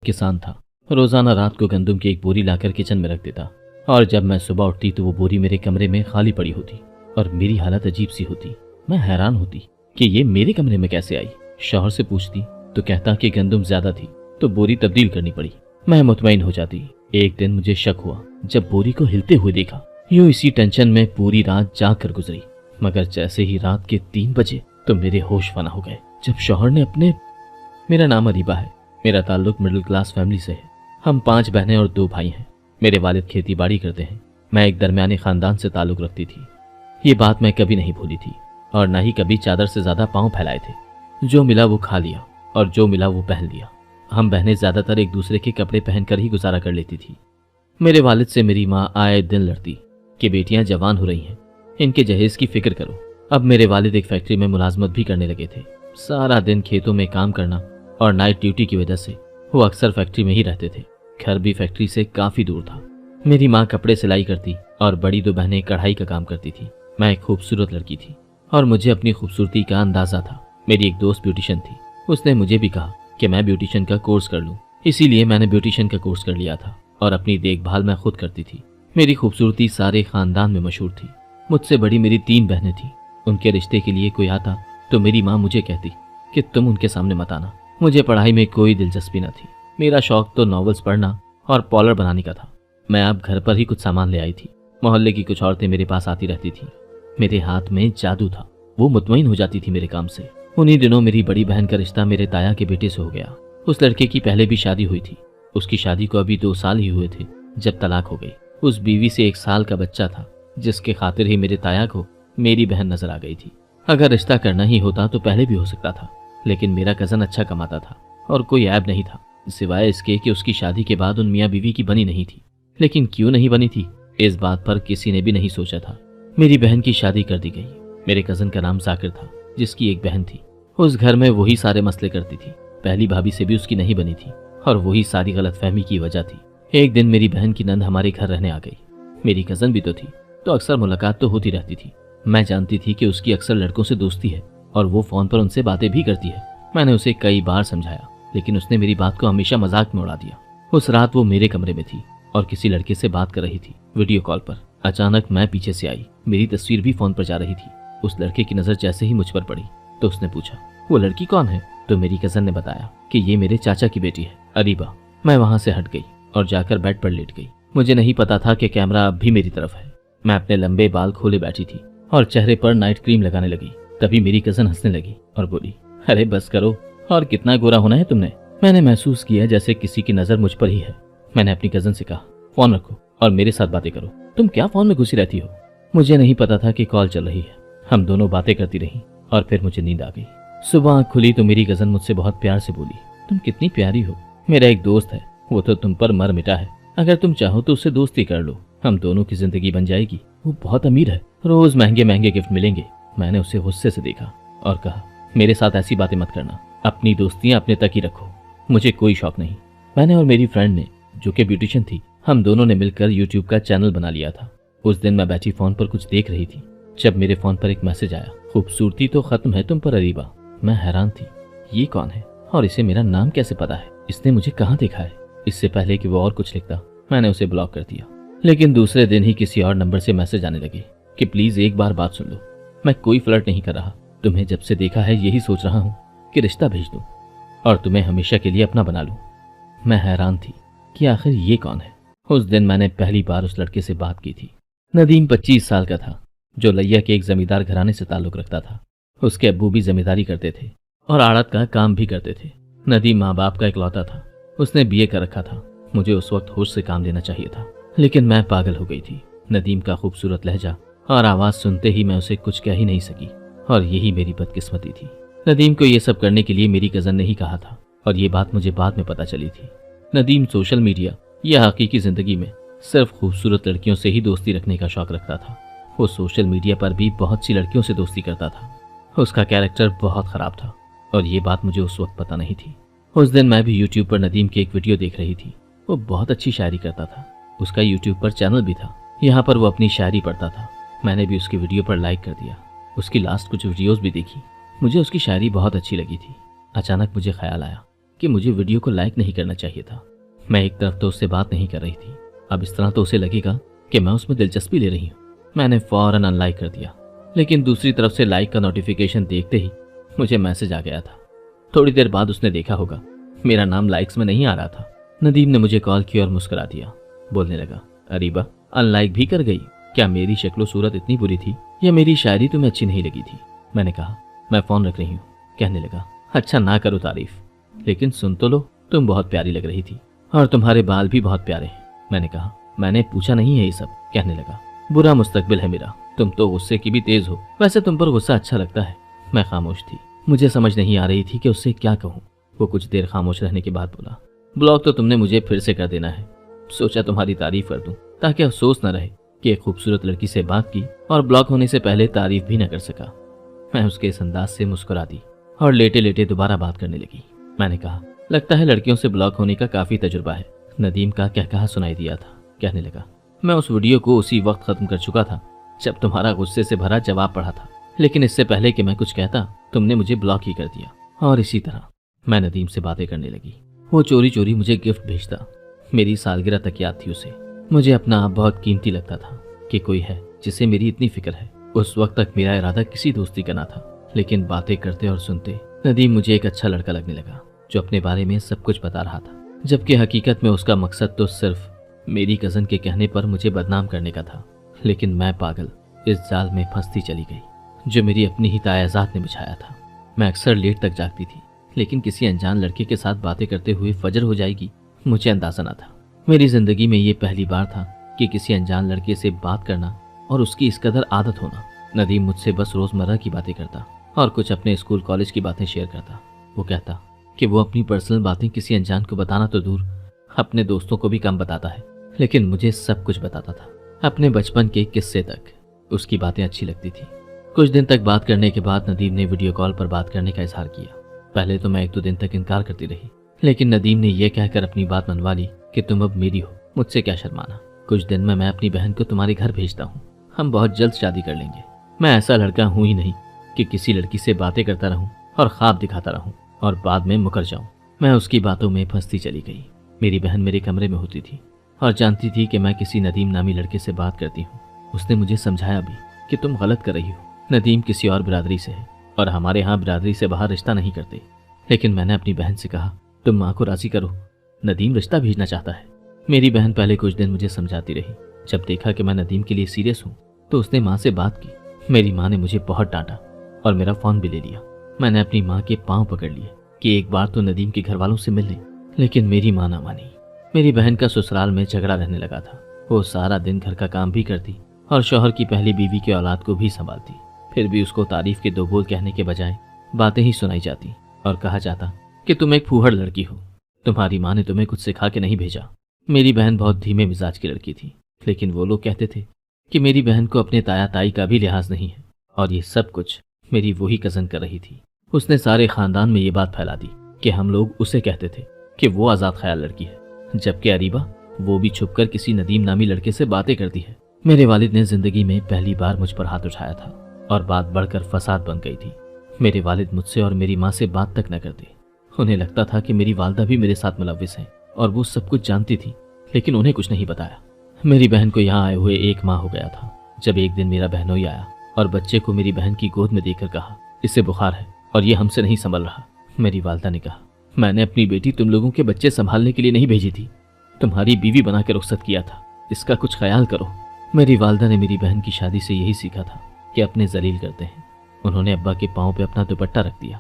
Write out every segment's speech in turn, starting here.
किसान था। रोजाना रात को गंदम की एक बोरी लाकर किचन में रख देता और जब मैं सुबह उठती तो वो बोरी मेरे कमरे में खाली पड़ी होती और मेरी हालत अजीब सी होती। मैं हैरान होती कि ये मेरे कमरे में कैसे आई। शौहर से पूछती तो कहता कि गंदम ज्यादा थी तो बोरी तब्दील करनी पड़ी। मैं मुतमईन हो जाती। एक दिन मुझे शक हुआ जब बोरी को हिलते हुए देखा। यूं इसी टेंशन में पूरी रात जाग कर गुजरी, मगर जैसे ही रात के 3 बजे तो मेरे होश फना हो गए जब शौहर ने मेरा नाम अरीबा है। मेरा ताल्लुक मिडिल क्लास फैमिली से है। हम 5 बहनें और 2 भाई हैं। मेरे वालिद खेती बाड़ी करते हैं। मैं एक दरमियाने खानदान से ताल्लुक रखती थी। ये बात मैं कभी नहीं भूली थी और न ही कभी चादर से ज्यादा पांव फैलाए थे। जो मिला वो खा लिया और जो मिला वो पहन लिया। हम बहनें ज्यादातर एक दूसरे के कपड़े पहनकर ही गुजारा कर लेती थी। मेरे वालिद से मेरी माँ आए दिन लड़ती कि बेटियां जवान हो रही हैं, इनके जहेज की फिक्र करो। अब मेरे वालिद एक फैक्ट्री में मुलाजमत भी करने लगे थे। सारा दिन खेतों में काम करना और नाइट ड्यूटी की वजह से वो अक्सर फैक्ट्री में ही रहते थे। घर भी फैक्ट्री से काफी दूर था। मेरी माँ कपड़े सिलाई करती और बड़ी 2 बहनें कढ़ाई का काम करती थी। मैं एक खूबसूरत लड़की थी और मुझे अपनी खूबसूरती का अंदाजा था। मेरी एक दोस्त ब्यूटिशियन थी। उसने मुझे भी कहा कि मैं ब्यूटिशियन का कोर्स कर लूं, इसीलिए मैंने ब्यूटिशियन का कोर्स कर लिया था और अपनी देखभाल मैं खुद करती थी। मेरी खूबसूरती सारे खानदान में मशहूर थी। मुझसे बड़ी मेरी 3 बहनें थीं। उनके रिश्ते के लिए कोई आता तो मेरी माँ मुझे कहती कि तुम उनके सामने मत आना। मुझे पढ़ाई में कोई दिलचस्पी न थी। मेरा शौक तो नॉवेल्स पढ़ना और पॉलर बनाने का था। मैं अब घर पर ही कुछ सामान ले आई थी। मोहल्ले की कुछ औरतें मेरे पास आती रहती थी। मेरे हाथ में जादू था। वो मुतमईन हो जाती थी मेरे काम से। उन्हीं दिनों मेरी बड़ी बहन का रिश्ता मेरे ताया के बेटे से हो गया। उस लड़के की पहले भी शादी हुई थी। उसकी शादी को अभी 2 साल ही हुए थे जब तलाक हो गई। उस बीवी से 1 साल का बच्चा था जिसके खातिर ही मेरे ताया को मेरी बहन नजर आ गई थी। अगर रिश्ता करना ही होता तो पहले भी हो सकता था, लेकिन मेरा कजन अच्छा कमाता था और कोई ऐब नहीं था सिवाय इसके कि उसकी शादी के बाद उन मियाँ बीवी की बनी नहीं थी। लेकिन क्यों नहीं बनी थी इस बात पर किसी ने भी नहीं सोचा था। मेरी बहन की शादी कर दी गई। मेरे कजन का नाम जाकिर था जिसकी एक बहन थी। उस घर में वही सारे मसले करती थी। पहली भाभी से भी उसकी नहीं बनी थी और वही सारी गलतफहमी की वजह थी। एक दिन मेरी बहन की नंद हमारे घर रहने आ गई। मेरी कजन भी तो थी तो अक्सर मुलाकात तो होती रहती थी। मैं जानती थी कि उसकी अक्सर लड़कों से दोस्ती है और वो फोन पर उनसे बातें भी करती है। मैंने उसे कई बार समझाया लेकिन उसने मेरी बात को हमेशा मजाक में उड़ा दिया। उस रात वो मेरे कमरे में थी और किसी लड़के से बात कर रही थी वीडियो कॉल पर। अचानक मैं पीछे से आई। मेरी तस्वीर भी फोन पर जा रही थी। उस लड़के की नजर जैसे ही मुझ पर पड़ी तो उसने पूछा वो लड़की कौन है। तो मेरी कजन ने बताया कि ये मेरे चाचा की बेटी है अरीबा। मैं वहां से हट गई और जाकर बेड पर लेट गई। मुझे नहीं पता था कि कैमरा अब भी मेरी तरफ है। मैं अपने लंबे बाल खोले बैठी थी और चेहरे पर नाइट क्रीम लगाने लगी। तभी मेरी कजन हंसने लगी और बोली अरे बस करो, और कितना गोरा होना है तुमने। मैंने महसूस किया जैसे किसी की नजर मुझ पर ही है। मैंने अपनी कजन से कहा फोन रखो और मेरे साथ बातें करो। तुम क्या फोन में घुसी रहती हो। मुझे नहीं पता था कि कॉल चल रही है। हम दोनों बातें करती रही और फिर मुझे नींद आ गई। सुबह आँख खुली तो मेरी कजन मुझसे बहुत प्यार से बोली तुम कितनी प्यारी हो। मेरा एक दोस्त है, वो तो तुम पर मर मिटा है। अगर तुम चाहो तो उससे दोस्ती कर लो, हम दोनों की जिंदगी बन जाएगी। वो बहुत अमीर है, रोज महंगे महंगे गिफ्ट मिलेंगे। मैंने उसे गुस्से से देखा और कहा मेरे साथ ऐसी बातें मत करना, अपनी दोस्तियां अपने तक ही रखो, मुझे कोई शौक नहीं। मैंने और मेरी फ्रेंड ने, जो कि ब्यूटिशियन थी, हम दोनों ने मिलकर यूट्यूब का चैनल बना लिया था। उस दिन मैं बैठी फोन पर कुछ देख रही थी जब मेरे फोन पर एक मैसेज आया खूबसूरती तो खत्म है तुम पर अरीबा। मैं हैरान थी, ये कौन है और इसे मेरा नाम कैसे पता है, इसने मुझे कहाँ देखा है। इससे पहले कि वो और कुछ लिखता मैंने उसे ब्लॉक कर दिया। लेकिन दूसरे दिन ही किसी और नंबर से मैसेज आने लगे कि प्लीज एक बार बात सुन लो, मैं कोई फ्लर्ट नहीं कर रहा, तुम्हें जब से देखा है यही सोच रहा हूँ कि रिश्ता भेज दूं और तुम्हें हमेशा के लिए अपना बना लूं। मैं हैरान थी कि आखिर ये कौन है। उस दिन मैंने पहली बार उस लड़के से बात की थी। नदीम 25 साल का था, जो लैया के एक जमींदार घराने से ताल्लुक रखता था। उसके अब्बू भी जमींदारी करते थे और आड़त का काम भी करते थे। नदीम माँ बाप का इकलौता था। उसने बीए कर रखा था। मुझे उस वक्त होश से काम लेना चाहिए था, लेकिन मैं पागल हो गई थी। नदीम का खूबसूरत लहजा और आवाज सुनते ही मैं उसे कुछ कह ही नहीं सकी और यही मेरी बदकिस्मती थी। नदीम को ये सब करने के लिए मेरी कजन ने ही कहा था और ये बात मुझे बाद में पता चली थी। नदीम सोशल मीडिया या हकीकी जिंदगी में सिर्फ खूबसूरत लड़कियों से ही दोस्ती रखने का शौक रखता था। वो सोशल मीडिया पर भी बहुत सी लड़कियों से दोस्ती करता था। उसका कैरेक्टर बहुत खराब था और ये बात मुझे उस वक्त पता नहीं थी। उस दिन मैं भी यूट्यूब पर नदीम की एक वीडियो देख रही थी। वो बहुत अच्छी शायरी करता था। उसका यूट्यूब पर चैनल भी था, यहाँ पर वो अपनी शायरी पढ़ता था। मैंने भी उसकी वीडियो पर लाइक कर दिया। उसकी लास्ट कुछ वीडियोस भी देखी। मुझे उसकी शायरी बहुत अच्छी लगी थी। अचानक मुझे ख्याल आया कि मुझे वीडियो को लाइक नहीं करना चाहिए था। मैं एक तरफ तो उससे बात नहीं कर रही थी, अब इस तरह तो उसे लगेगा कि मैं उसमें दिलचस्पी ले रही हूँ। मैंने फौरन अनलाइक कर दिया, लेकिन दूसरी तरफ से लाइक का नोटिफिकेशन देखते ही मुझे मैसेज आ गया था। थोड़ी देर बाद उसने देखा होगा मेरा नाम लाइक्स में नहीं आ रहा था। नदीम ने मुझे कॉल किया और मुस्कुरा दिया। बोलने लगा, अरीबा अनलाइक भी कर गई? क्या मेरी शक्लो सूरत इतनी बुरी थी या मेरी शायरी तुम्हें अच्छी नहीं लगी थी? मैंने कहा, मैं फोन रख रही हूँ। कहने लगा, अच्छा ना करो तारीफ, लेकिन सुन तो लो, तुम बहुत प्यारी लग रही थी और तुम्हारे बाल भी बहुत प्यारे हैं। मैंने कहा, मैंने पूछा नहीं है ये सब। कहने लगा, बुरा मुस्तकबिल है मेरा, तुम तो गुस्से की भी तेज हो। वैसे तुम पर गुस्सा अच्छा लगता है। मैं खामोश थी, मुझे समझ नहीं आ रही थी कि उससे क्या कहूँ। वो कुछ देर खामोश रहने के बाद बोला, ब्लॉक तो तुमने मुझे फिर से कर देना है। सोचा तुम्हारी तारीफ कर दूं ताकि अफसोस न रहे कि एक खूबसूरत लड़की से बात की और ब्लॉक होने से पहले तारीफ भी न कर सका। मैं उसके इस अंदाज से मुस्कुरा दी और लेटे लेटे दोबारा बात करने लगी। मैंने कहा, लगता है लड़कियों से ब्लॉक होने का काफी तजुर्बा है। नदीम का क्या कहा सुनाई दिया था। कहने लगा, मैं उस वीडियो को उसी वक्त खत्म कर चुका था जब तुम्हारा गुस्से से भरा जवाब पढ़ा था, लेकिन इससे पहले कि मैं कुछ कहता तुमने मुझे ब्लॉक ही कर दिया। और इसी तरह मैं नदीम से बातें करने लगी। वो चोरी चोरी मुझे गिफ्ट भेजता। मेरी सालगिरह तक याद थी उसे। मुझे अपना आप बहुत कीमती लगता था कि कोई है जिसे मेरी इतनी फिक्र है। उस वक्त तक मेरा इरादा किसी दोस्ती का ना था, लेकिन बातें करते और सुनते नदीम मुझे एक अच्छा लड़का लगने लगा जो अपने बारे में सब कुछ बता रहा था, जबकि हकीकत में उसका मकसद तो सिर्फ मेरी कज़न के कहने पर मुझे बदनाम करने का था। लेकिन मैं पागल इस जाल में फंसती चली गई जो मेरी अपनी ही तायाजात ने बिछाया था। मैं अक्सर लेट तक जागती थी, लेकिन किसी अनजान लड़के के साथ बातें करते हुए फजर हो जाएगी मुझे अंदाजा न था। मेरी जिंदगी में ये पहली बार था कि किसी अनजान लड़के से बात करना और उसकी इस कदर आदत होना। नदीम मुझसे बस रोजमर्रा की बातें करता और कुछ अपने स्कूल कॉलेज की बातें शेयर करता। वो कहता कि वो अपनी पर्सनल बातें किसी अनजान को बताना तो दूर, अपने दोस्तों को भी कम बताता है, लेकिन मुझे सब कुछ बताता था, अपने बचपन के किस्से तक। उसकी बातें अच्छी लगती थी। कुछ दिन तक बात करने के बाद नदीम ने वीडियो कॉल पर बात करने का इजहार किया। पहले तो मैं 1-2 दिन तक इनकार करती रही, लेकिन नदीम ने यह कहकर अपनी बात मनवा ली कि तुम अब मेरी हो, मुझसे क्या शर्माना। कुछ दिन में मैं अपनी बहन को तुम्हारे घर भेजता हूँ, हम बहुत जल्द शादी कर लेंगे। मैं ऐसा लड़का हूँ ही नहीं कि किसी लड़की से बातें करता रहूँ और ख्वाब दिखाता रहूँ और बाद में मुकर जाऊँ। मैं उसकी बातों में फंसती चली गई। मेरी बहन मेरे कमरे में होती थी और जानती थी कि मैं किसी नदीम नामी लड़के से बात करती हूँ। उसने मुझे समझाया भी कि तुम गलत कर रही हो, नदीम किसी और बिरादरी से है और हमारे यहाँ बिरादरी से बाहर रिश्ता नहीं करते। लेकिन मैंने अपनी बहन से कहा, तुम माँ को राजी करो, नदीम रिश्ता भेजना चाहता है। मेरी बहन पहले कुछ दिन मुझे समझाती रही। जब देखा कि मैं नदीम के लिए सीरियस हूँ तो उसने माँ से बात की। मेरी माँ ने मुझे बहुत डांटा और मेरा फोन भी ले लिया। मैंने अपनी माँ के पांव पकड़ लिए कि एक बार तो नदीम के घर वालों से मिल ले, लेकिन मेरी माँ ना मानी। मेरी बहन का ससुराल में झगड़ा रहने लगा था। वो सारा दिन घर का काम भी करती और शौहर की पहली बीवी के औलाद को भी संभालती। फिर भी उसको तारीफ के 2 बोल कहने के बजाय बातें ही सुनाई जाती और कहा जाता कि तुम एक फूहड़ लड़की हो, तुम्हारी माँ ने तुम्हें कुछ सिखा के नहीं भेजा। मेरी बहन बहुत धीमे मिजाज की लड़की थी, लेकिन वो लोग कहते थे कि मेरी बहन को अपने ताया ताई का भी लिहाज नहीं है। और ये सब कुछ मेरी वही कज़न कर रही थी। उसने सारे खानदान में ये बात फैला दी कि हम लोग उसे कहते थे कि वो आज़ाद ख्याल लड़की है, जबकि अरीबा वो भी छुपकर किसी नदीम नामी लड़के से बातें करती है। मेरे वालिद ने जिंदगी में पहली बार मुझ पर हाथ उठाया था और बात बढ़कर फसाद बन गई थी। मेरे वालिद मुझसे और मेरी माँ से बात तक न करते। उन्हें लगता था कि मेरी वालदा भी मेरे साथ मुलव्विस है और वो सब कुछ जानती थी, लेकिन उन्हें कुछ नहीं बताया। मेरी बहन को यहाँ आए हुए 1 माह हो गया था जब एक दिन मेरा बहनोई आया और बच्चे को मेरी बहन की गोद में देकर कहा, इसे बुखार है और ये हमसे नहीं संभल रहा। मेरी वालदा ने कहा, मैंने अपनी बेटी तुम लोगों के बच्चे संभालने के लिए नहीं भेजी थी, तुम्हारी बीवी बना के रुखसत किया था, इसका कुछ ख्याल करो। मेरी वालदा ने मेरी बहन की शादी से यही सीखा था कि अपने जलील करते हैं। उन्होंने अब्बा के पाँव पे अपना दुपट्टा रख दिया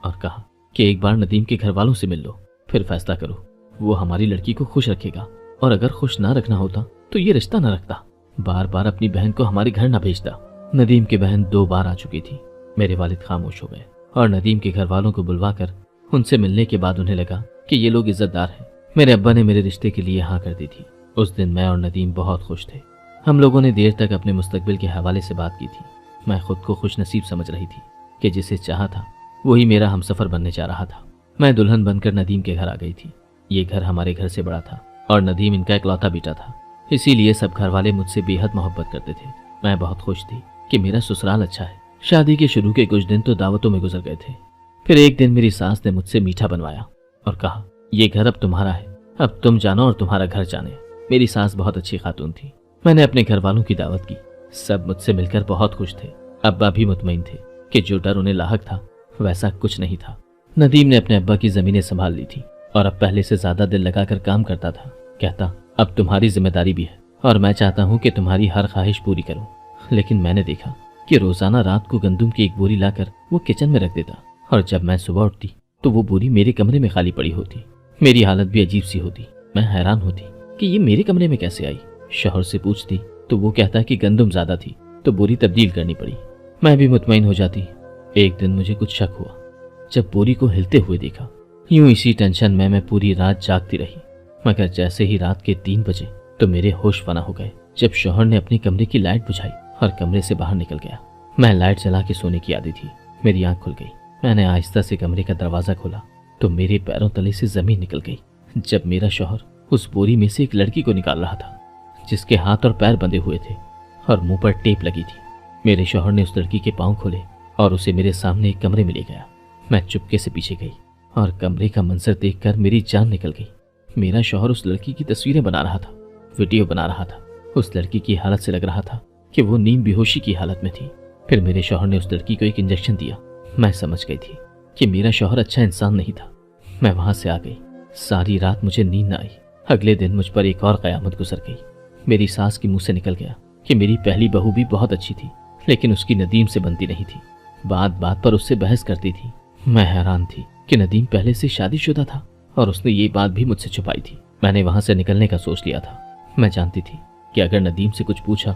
और कहा कि एक बार नदीम के घर वालों से मिल लो, फिर फैसला करो। वो हमारी लड़की को खुश रखेगा और अगर खुश ना रखना होता तो ये रिश्ता ना रखता। बार बार अपनी बहन को हमारे घर ना भेजता। नदीम की बहन 2 बार आ चुकी थी। मेरे वालिद खामोश हो गए और नदीम के घर वालों को बुलवाकर उनसे मिलने के बाद उन्हें लगा कि ये लोग इज्जतदार हैं। मेरे अब्बा ने मेरे रिश्ते के लिए हाँ कर दी थी। उस दिन मैं और नदीम बहुत खुश थे। हम लोगों ने देर तक अपने मुस्तकबिल के हवाले से बात की थी। मैं खुद को खुश नसीब समझ रही थी कि जिसे चाहा था वही मेरा हमसफर बनने जा रहा था। मैं दुल्हन बनकर नदीम के घर आ गई थी। ये घर हमारे घर से बड़ा था और नदीम इनका इकलौता बेटा था, इसीलिए सब घर वाले मुझसे बेहद मोहब्बत करते थे। मैं बहुत खुश थी कि मेरा ससुराल अच्छा है। शादी के शुरू के कुछ दिन तो दावतों में गुजर गए थे। फिर एक दिन मेरी सास ने मुझसे मीठा बनवाया। और कहा, ये घर अब तुम्हारा है, अब तुम जानो और तुम्हारा घर जाने। मेरी सास बहुत अच्छी खातून थी। मैंने अपने घर वालों की दावत की। सब मुझसे मिलकर बहुत खुश थे। अब्बा भी मुतमईन थे कि जो डर उन्हें लाहक था वैसा कुछ नहीं था। नदीम ने अपने अब्बा की जमीनें संभाल ली थी और अब पहले से ज्यादा दिल लगाकर काम करता था। कहता, अब तुम्हारी जिम्मेदारी भी है और मैं चाहता हूँ कि तुम्हारी हर ख्वाहिश पूरी करूँ। लेकिन मैंने देखा कि रोजाना रात को गंदुम की एक बोरी लाकर वो किचन में रख देता और जब मैं सुबह उठती तो वो बोरी मेरे कमरे में खाली पड़ी होती। मेरी हालत भी अजीब सी होती। मैं हैरान होती कि ये मेरे कमरे में कैसे आई। शौहर से पूछती तो वो कहता कि गंदुम ज्यादा थी तो बोरी तब्दील करनी पड़ी। मैं भी मुतमईन हो जाती। एक दिन मुझे कुछ शक हुआ जब बोरी को हिलते हुए देखा। यूं इसी टेंशन में मैं पूरी रात जागती रही, मगर जैसे ही रात के 3 बजे तो मेरे होश फना हो गए जब शौहर ने अपने कमरे की लाइट बुझाई और कमरे से बाहर निकल गया। मैं लाइट जला के सोने की आदत थी। मेरी आंख खुल गई। मैंने आहिस्ता से कमरे का दरवाजा खोला तो मेरे पैरों तले से जमीन निकल गई जब मेरा शौहर उस बोरी में से एक लड़की को निकाल रहा था जिसके हाथ और पैर बंधे हुए थे और मुंह पर टेप लगी थी। मेरे शौहर ने उस लड़की के पांव खोले और उसे मेरे सामने एक कमरे में ले गया। मैं चुपके से पीछे गई और कमरे का मंजर देखकर मेरी जान निकल गई। मेरा शौहर उस लड़की की तस्वीरें बना रहा था, वीडियो बना रहा था। उस लड़की की हालत से लग रहा था कि वो नींद बेहोशी की हालत में थी। फिर मेरे शौहर ने उस लड़की को एक इंजेक्शन दिया। मैं समझ गई थी कि मेरा शौहर अच्छा इंसान नहीं था। मैं वहां से आ गई। सारी रात मुझे नींद न आई। अगले दिन मुझ पर एक और कयामत गुजर गई। मेरी सास के मुंह से निकल गया कि मेरी पहली बहू भी बहुत अच्छी थी लेकिन उसकी नदीम से बनती नहीं थी। बात बात पर उससे बहस करती थी। मैं हैरान थी कि नदीम पहले से शादीशुदा था और उसने ये बात भी मुझसे छुपाई थी। मैंने वहां से निकलने का सोच लिया था। मैं जानती थी कि अगर नदीम से कुछ पूछा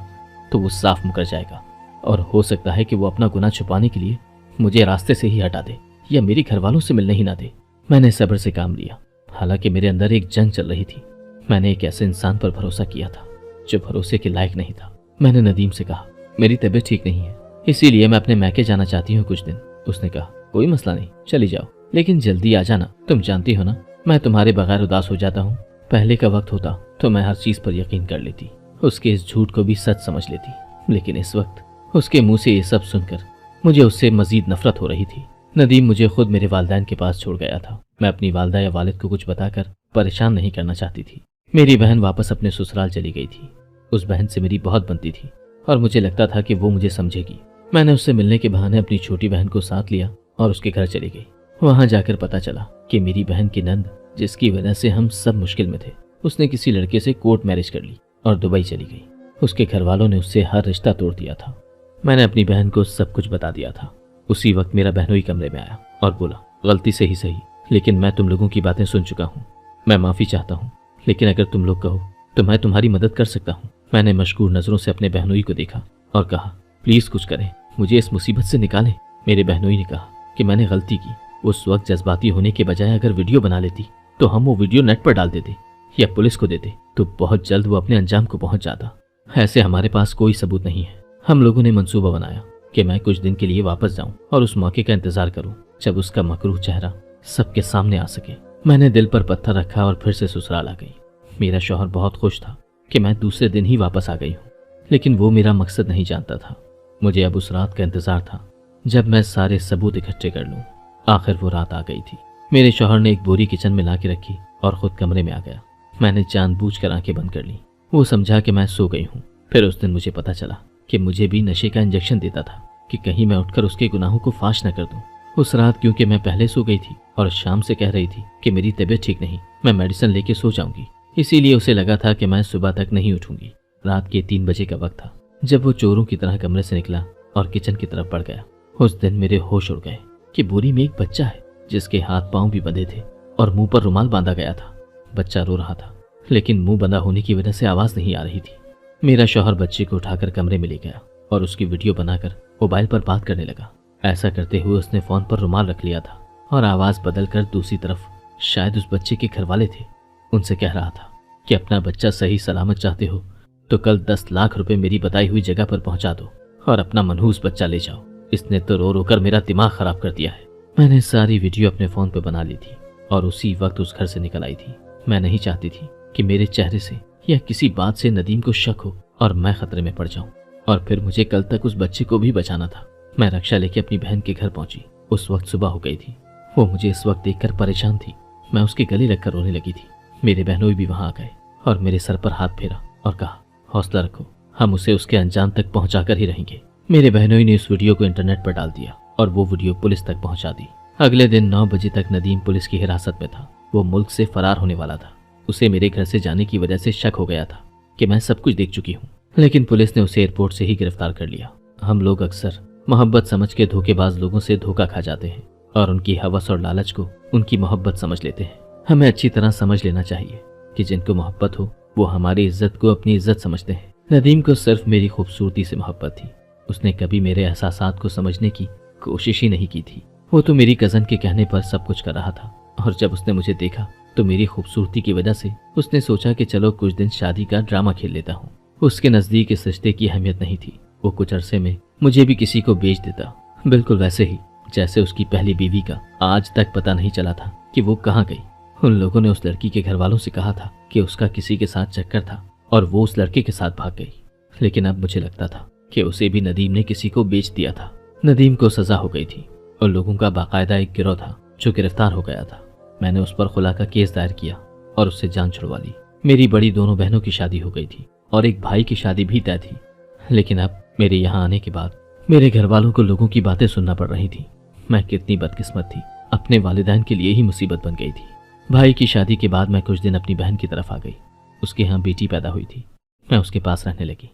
तो वो साफ मुकर जाएगा और हो सकता है कि वो अपना गुनाह छुपाने के लिए मुझे रास्ते से ही हटा दे या मेरे घर वालों से मिलने ही ना दे। मैंने सब्र से काम लिया। हालांकि मेरे अंदर एक जंग चल रही थी। मैंने एक ऐसे इंसान पर भरोसा किया था जो भरोसे के लायक नहीं था। मैंने नदीम से कहा, मेरी तबीयत ठीक नहीं है, इसीलिए मैं अपने मैके जाना चाहती हूँ कुछ दिन। उसने कहा, कोई मसला नहीं, चली जाओ, लेकिन जल्दी आ जाना। तुम जानती हो ना मैं तुम्हारे बगैर उदास हो जाता हूँ। पहले का वक्त होता तो मैं हर चीज पर यकीन कर लेती, उसके इस झूठ को भी सच समझ लेती। लेकिन इस वक्त उसके मुंह से ये सब सुनकर मुझे उससे मजीद नफरत हो रही थी। नदीम मुझे खुद मेरे वालिदैन के पास छोड़ गया था। मैं अपनी वालदा या वालिद को कुछ बताकर परेशान नहीं करना चाहती थी। मेरी बहन वापस अपने ससुराल चली गई थी। उस बहन से मेरी बहुत बनती थी और मुझे लगता था कि वो मुझे समझेगी। मैंने उससे मिलने के बहाने अपनी छोटी बहन को साथ लिया और उसके घर चली गई। वहां जाकर पता चला कि मेरी बहन की नंद, जिसकी वजह से हम सब मुश्किल में थे, उसने किसी लड़के से कोर्ट मैरिज कर ली और दुबई चली गई। उसके घर वालों ने उससे हर रिश्ता तोड़ दिया था। मैंने अपनी बहन को सब कुछ बता दिया था। उसी वक्त मेरा बहनोई कमरे में आया और बोला, गलती से ही सही, लेकिन मैं तुम लोगों की बातें सुन चुका हूँ। मैं माफी चाहता हूँ, लेकिन अगर तुम लोग कहो तो मैं तुम्हारी मदद कर सकता हूँ। मैंने मशकूर नजरों से अपने बहनोई को देखा और कहा, प्लीज कुछ करें, मुझे इस मुसीबत से निकालें। मेरे बहनोई ने कहा कि मैंने गलती की। उस वक्त जज्बाती होने के बजाय अगर वीडियो बना लेती तो हम वो वीडियो नेट पर डाल देते या पुलिस को देते तो बहुत जल्द वो अपने अंजाम को पहुंच जाता। ऐसे हमारे पास कोई सबूत नहीं है। हम लोगों ने मंसूबा बनाया कि मैं कुछ दिन के लिए वापस जाऊं और उस मौके का इंतजार करूं जब उसका मकरूह चेहरा सबके सामने आ सके। मैंने दिल पर पत्थर रखा और फिर से ससुराल आ गई। मेरा शौहर बहुत खुश था कि मैं दूसरे दिन ही वापस आ गई हूँ, लेकिन वो मेरा मकसद नहीं जानता था। मुझे अब उस रात का इंतजार था जब मैं सारे सबूत इकट्ठे कर लूं। आखिर वो रात आ गई थी। मेरे शौहर ने एक बोरी किचन में ला के रखी और खुद कमरे में आ गया। मैंने जानबूझकर आंखें बंद कर ली। वो समझा कि मैं सो गई हूँ। फिर उस दिन मुझे पता चला कि मुझे भी नशे का इंजेक्शन देता था कि कहीं मैं उठकर उसके गुनाहों को फाश न कर दूं। उस रात क्योंकि मैं पहले सो गई थी और शाम से कह रही थी कि मेरी तबीयत ठीक नहीं, मैं मेडिसिन लेके सो जाऊंगी, इसीलिए उसे लगा था कि मैं सुबह तक नहीं उठूंगी। रात के 3 बजे का वक्त था जब वो चोरों की तरह कमरे से निकला और किचन की तरफ बढ़ गया। उस दिन मेरे होश उड़ गए कि बोरी में एक बच्चा है जिसके हाथ पांव भी बंधे थे और मुंह पर रुमाल बांधा गया था। बच्चा रो रहा था, लेकिन मुंह बंधा होने की वजह से आवाज नहीं आ रही थी। मेरा शौहर बच्चे को उठाकर कमरे में ले गया और उसकी वीडियो बनाकर मोबाइल पर बात करने लगा। ऐसा करते हुए उसने फोन पर रुमाल रख लिया था और आवाज बदलकर दूसरी तरफ शायद उस बच्चे के घर वाले थे। उनसे कह रहा था कि अपना बच्चा सही सलामत चाहते हो तो कल 10 लाख रुपए मेरी बताई हुई जगह पर पहुंचा दो और अपना मनहूस बच्चा ले जाओ। इसने तो रो रो कर मेरा दिमाग खराब कर दिया है। मैंने सारी वीडियो अपने फोन पर बना ली थी और उसी वक्त उस घर से निकल आई थी। मैं नहीं चाहती थी कि मेरे चेहरे से या किसी बात से नदीम को शक हो और मैं खतरे में पड़ जाऊं। और फिर मुझे कल तक उस बच्चे को भी बचाना था। मैं रक्षा लेके अपनी बहन के घर पहुंची। उस वक्त सुबह हो गई थी। वो मुझे इस वक्त देखकर परेशान थी। मैं उसके गले लगकर रोने लगी थी। मेरे बहनोई भी वहां आ गए और मेरे सर पर हाथ फेरा और कहा, हौसला रखो, हम उसे उसके अंजाम तक पहुंचा कर ही रहेंगे। मेरे बहनोई ने उस वीडियो को इंटरनेट पर डाल दिया और वो वीडियो पुलिस तक पहुंचा दी। अगले दिन 9 बजे तक नदीम पुलिस की हिरासत में था। वो मुल्क से फरार होने वाला था। उसे मेरे घर से जाने की वजह से शक हो गया था कि मैं सब कुछ देख चुकी हूँ, लेकिन पुलिस ने उसे एयरपोर्ट से ही गिरफ्तार कर लिया। हम लोग अक्सर मोहब्बत समझ के धोखेबाज लोगों से धोखा खा जाते हैं और उनकी हवस और लालच को उनकी मोहब्बत समझ लेते हैं। हमें अच्छी तरह समझ लेना चाहिए कि जिनको मोहब्बत हो वो हमारी इज्जत को अपनी इज्जत समझते हैं। नदीम को सिर्फ मेरी खूबसूरती से मोहब्बत थी। उसने कभी मेरे एहसासात को समझने की कोशिश ही नहीं की थी। वो तो मेरी कज़न के कहने पर सब कुछ कर रहा था और जब उसने मुझे देखा तो मेरी खूबसूरती की वजह से उसने सोचा कि चलो कुछ दिन शादी का ड्रामा खेल लेता हूँ। उसके नज़दीक इस रिश्ते की अहमियत नहीं थी। वो कुछ अरसे में मुझे भी किसी को बेच देता, बिल्कुल वैसे ही जैसे उसकी पहली बीवी का आज तक पता नहीं चला था कि वो कहाँ गई। उन लोगों ने उस लड़की के घर वालों से कहा था कि उसका किसी के साथ चक्कर था और वो उस लड़के के साथ भाग गई, लेकिन अब मुझे लगता था कि उसे भी नदीम ने किसी को बेच दिया था। नदीम को सजा हो गई थी और लोगों का बाकायदा एक गिरोह था जो गिरफ्तार हो गया था। मैंने उस पर खुला का केस दायर किया और उससे जान छुड़वा ली। मेरी बड़ी दोनों बहनों की शादी हो गई थी और एक भाई की शादी भी तय थी, लेकिन अब मेरे यहाँ आने के बाद मेरे घर वालों को लोगों की बातें सुनना पड़ रही थी। मैं कितनी बदकिस्मत थी, अपने वालिदैन के लिए ही मुसीबत बन गई थी। भाई की शादी के बाद मैं कुछ दिन अपनी बहन की तरफ आ गई। उसके यहाँ बेटी पैदा हुई थी। मैं उसके पास रहने लगी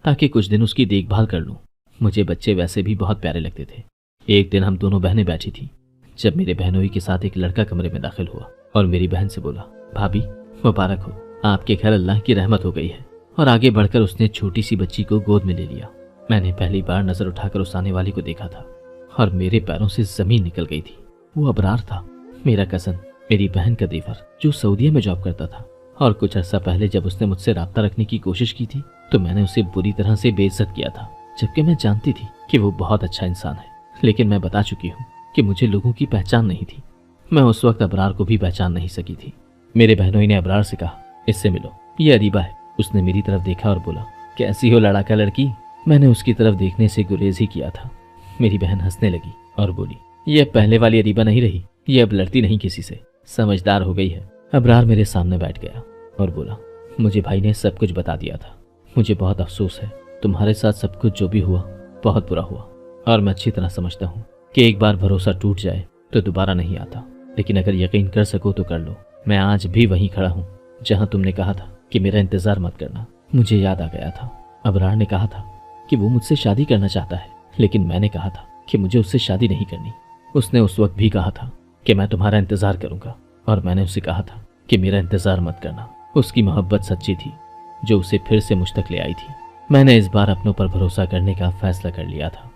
ताकि कुछ दिन उसकी देखभाल कर लूँ। मुझे बच्चे वैसे भी बहुत प्यारे लगते थे। एक दिन हम दोनों बहनें बैठी थी जब मेरे बहनोई के साथ एक लड़का कमरे में दाखिल हुआ और मेरी बहन से बोला, भाभी मुबारक हो, आपके घर अल्लाह की रहमत हो गई है। और आगे बढ़कर उसने छोटी सी बच्ची को गोद में ले लिया। मैंने पहली बार नजर उठाकर उस आने वाली को देखा था और मेरे पैरों से जमीन निकल गई थी। वो अबरार था, मेरा कज़न, मेरी बहन का देवर जो सऊदीया में जॉब करता था। और कुछ अर्सा पहले जब उसने मुझसे राब्ता रखने की कोशिश की थी तो मैंने उसे बुरी तरह से बेइज्जत किया था, जबकि मैं जानती थी कि वो बहुत अच्छा इंसान है। लेकिन मैं बता चुकी हूँ कि मुझे लोगों की पहचान नहीं थी। मैं उस वक्त अबरार को भी पहचान नहीं सकी थी। मेरे बहनोई ने अबरार से कहा, इससे मिलो, ये अरीबा है। उसने मेरी तरफ देखा और बोला, कैसी हो लड़ाका लड़की। मैंने उसकी तरफ देखने से गुरेज ही किया था। मेरी बहन हंसने लगी और बोली, ये पहले वाली अरीबा नहीं रही, ये अब लड़ती नहीं किसी से, समझदार हो गई है। अबरार मेरे सामने बैठ गया और बोला, मुझे भाई ने सब कुछ बता दिया था। मुझे बहुत अफसोस है, तुम्हारे साथ सब कुछ जो भी हुआ बहुत बुरा हुआ और मैं अच्छी तरह समझता हूँ कि एक बार भरोसा टूट जाए तो दोबारा नहीं आता। लेकिन अगर यकीन कर सको तो कर लो, मैं आज भी वहीं खड़ा हूँ जहाँ तुमने कहा था कि मेरा इंतजार मत करना। मुझे याद आ गया था, अबरार ने कहा था कि वो मुझसे शादी करना चाहता है, लेकिन मैंने कहा था कि मुझे उससे शादी नहीं करनी। उसने उस वक्त भी कहा था कि मैं तुम्हारा इंतजार करूंगा और मैंने उसे कहा था कि मेरा इंतजार मत करना। उसकी मोहब्बत सच्ची थी जो उसे फिर से मुझ तक ले आई थी। मैंने इस बार अपनों पर भरोसा करने का फैसला कर लिया था।